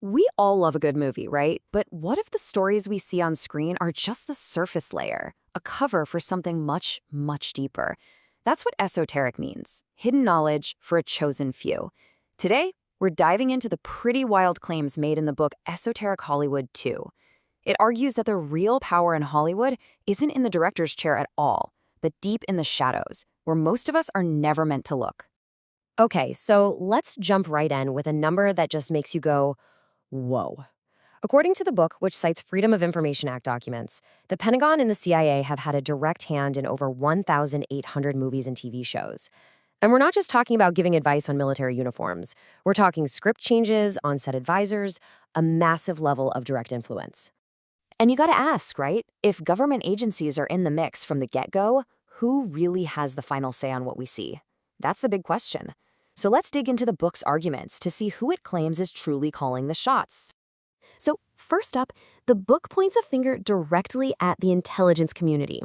We all love a good movie, right? But what if the stories we see on screen are just the surface layer, a cover for something much, much deeper? That's what esoteric means, hidden knowledge for a chosen few. Today, we're diving into the pretty wild claims made in the book Esoteric Hollywood 2. It argues that the real power in Hollywood isn't in the director's chair at all, but deep in the shadows, where most of us are never meant to look. Okay, so let's jump right in with a number that just makes you go, whoa. According to the book, which cites Freedom of Information Act documents, the Pentagon and the CIA have had a direct hand in over 1,800 movies and TV shows. And we're not just talking about giving advice on military uniforms. We're talking script changes, on-set advisors, a massive level of direct influence. And you gotta ask, right? If government agencies are in the mix from the get-go, who really has the final say on what we see? That's the big question. So let's dig into the book's arguments to see who it claims is truly calling the shots. So first up, the book points a finger directly at the intelligence community.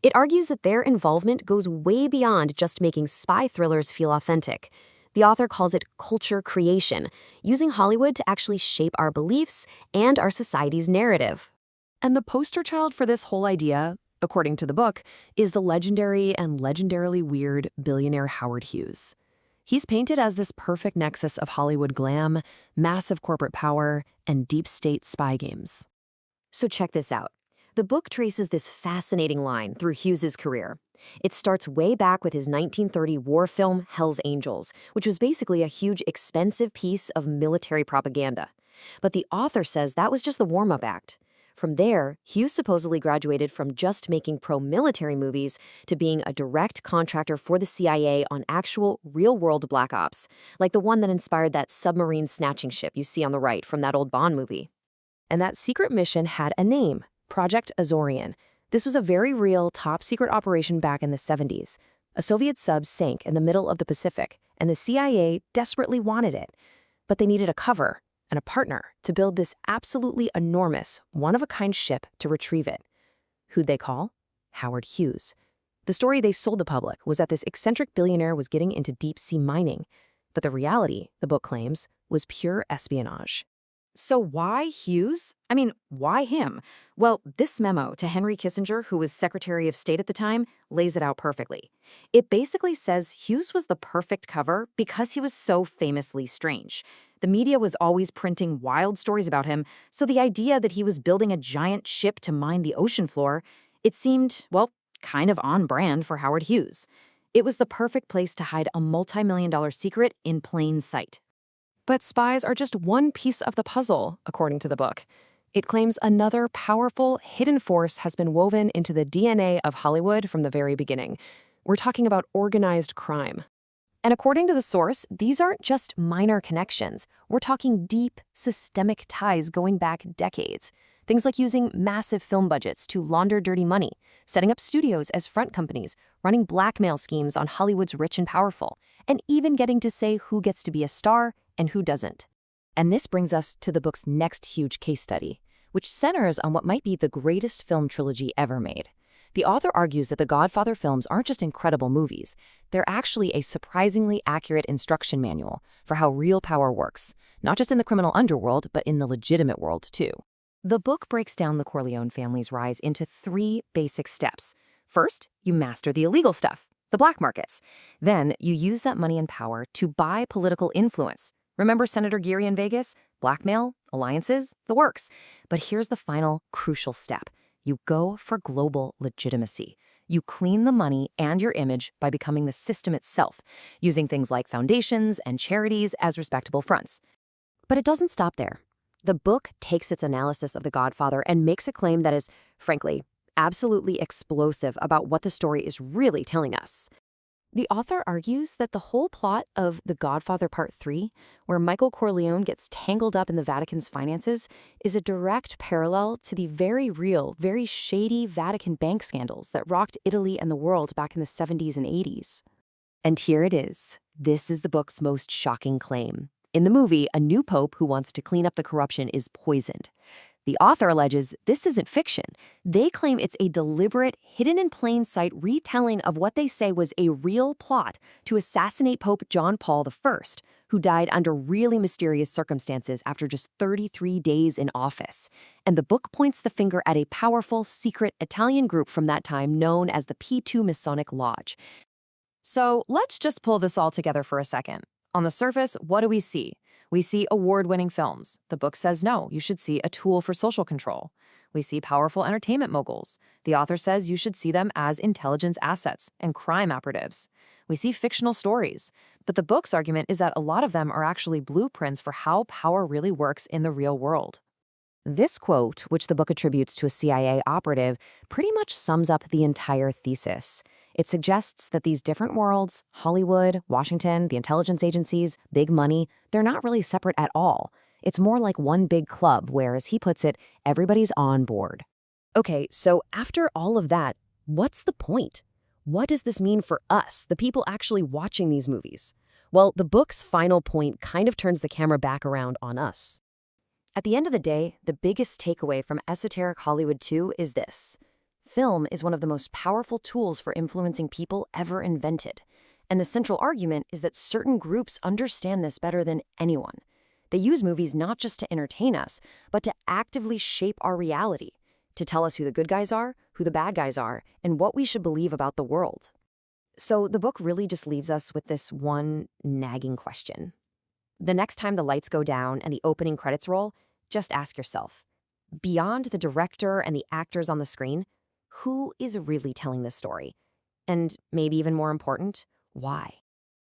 It argues that their involvement goes way beyond just making spy thrillers feel authentic. The author calls it culture creation, using Hollywood to actually shape our beliefs and our society's narrative. And the poster child for this whole idea, according to the book, is the legendary and legendarily weird billionaire Howard Hughes. He's painted as this perfect nexus of Hollywood glam, massive corporate power, and deep state spy games. So check this out. The book traces this fascinating line through Hughes's career. It starts way back with his 1930 war film Hell's Angels, which was basically a huge, expensive piece of military propaganda. But the author says that was just the warm-up act. From there, Hughes supposedly graduated from just making pro-military movies to being a direct contractor for the CIA on actual, real-world black ops, like the one that inspired that submarine snatching ship you see on the right from that old Bond movie. And that secret mission had a name, Project Azorian. This was a very real, top-secret operation back in the 70s. A Soviet sub sank in the middle of the Pacific, and the CIA desperately wanted it. But they needed a cover and a partner to build this absolutely enormous, one-of-a-kind ship to retrieve it. Who'd they call? Howard Hughes. The story they sold the public was that this eccentric billionaire was getting into deep-sea mining. But the reality, the book claims, was pure espionage. So why Hughes? I mean, why him? Well, this memo to Henry Kissinger, who was Secretary of State at the time, lays it out perfectly. It basically says Hughes was the perfect cover because he was so famously strange. The media was always printing wild stories about him, so the idea that he was building a giant ship to mine the ocean floor, it seemed, well, kind of on brand for Howard Hughes. It was the perfect place to hide a multi-million-dollar secret in plain sight. But spies are just one piece of the puzzle, according to the book. It claims another powerful, hidden force has been woven into the DNA of Hollywood from the very beginning. We're talking about organized crime. And according to the source, these aren't just minor connections. We're talking deep, systemic ties going back decades. Things like using massive film budgets to launder dirty money, setting up studios as front companies, running blackmail schemes on Hollywood's rich and powerful, and even getting to say who gets to be a star and who doesn't. And this brings us to the book's next huge case study, which centers on what might be the greatest film trilogy ever made. The author argues that the Godfather films aren't just incredible movies, they're actually a surprisingly accurate instruction manual for how real power works, not just in the criminal underworld, but in the legitimate world too. The book breaks down the Corleone family's rise into 3 basic steps. First, you master the illegal stuff, the black markets. Then, you use that money and power to buy political influence. Remember Senator Geary in Vegas? Blackmail, alliances, the works. But here's the final, crucial step. You go for global legitimacy. You clean the money and your image by becoming the system itself, using things like foundations and charities as respectable fronts. But it doesn't stop there. The book takes its analysis of The Godfather and makes a claim that is, frankly, absolutely explosive about what the story is really telling us. The author argues that the whole plot of The Godfather Part 3, where Michael Corleone gets tangled up in the Vatican's finances, is a direct parallel to the very real, very shady Vatican bank scandals that rocked Italy and the world back in the 70s and 80s. And here it is. This is the book's most shocking claim. In the movie, a new pope who wants to clean up the corruption is poisoned. The author alleges this isn't fiction. They claim it's a deliberate, hidden in plain sight retelling of what they say was a real plot to assassinate Pope John Paul I, who died under really mysterious circumstances after just 33 days in office. And the book points the finger at a powerful, secret Italian group from that time known as the P2 Masonic Lodge. So let's just pull this all together for a second. On the surface, what do we see? We see award-winning films. The book says no, you should see a tool for social control. We see powerful entertainment moguls. The author says you should see them as intelligence assets and crime operatives. We see fictional stories. But the book's argument is that a lot of them are actually blueprints for how power really works in the real world. This quote, which the book attributes to a CIA operative, pretty much sums up the entire thesis. It suggests that these different worlds, Hollywood, Washington, the intelligence agencies, big money, they're not really separate at all. It's more like one big club where, as he puts it, everybody's on board. Okay, so after all of that, what's the point? What does this mean for us, the people actually watching these movies? Well, the book's final point kind of turns the camera back around on us. At the end of the day, the biggest takeaway from Esoteric Hollywood 2 is this. Film is one of the most powerful tools for influencing people ever invented. And the central argument is that certain groups understand this better than anyone. They use movies not just to entertain us, but to actively shape our reality, to tell us who the good guys are, who the bad guys are, and what we should believe about the world. So the book really just leaves us with this one nagging question. The next time the lights go down and the opening credits roll, just ask yourself, beyond the director and the actors on the screen, who is really telling this story? And maybe even more important, why?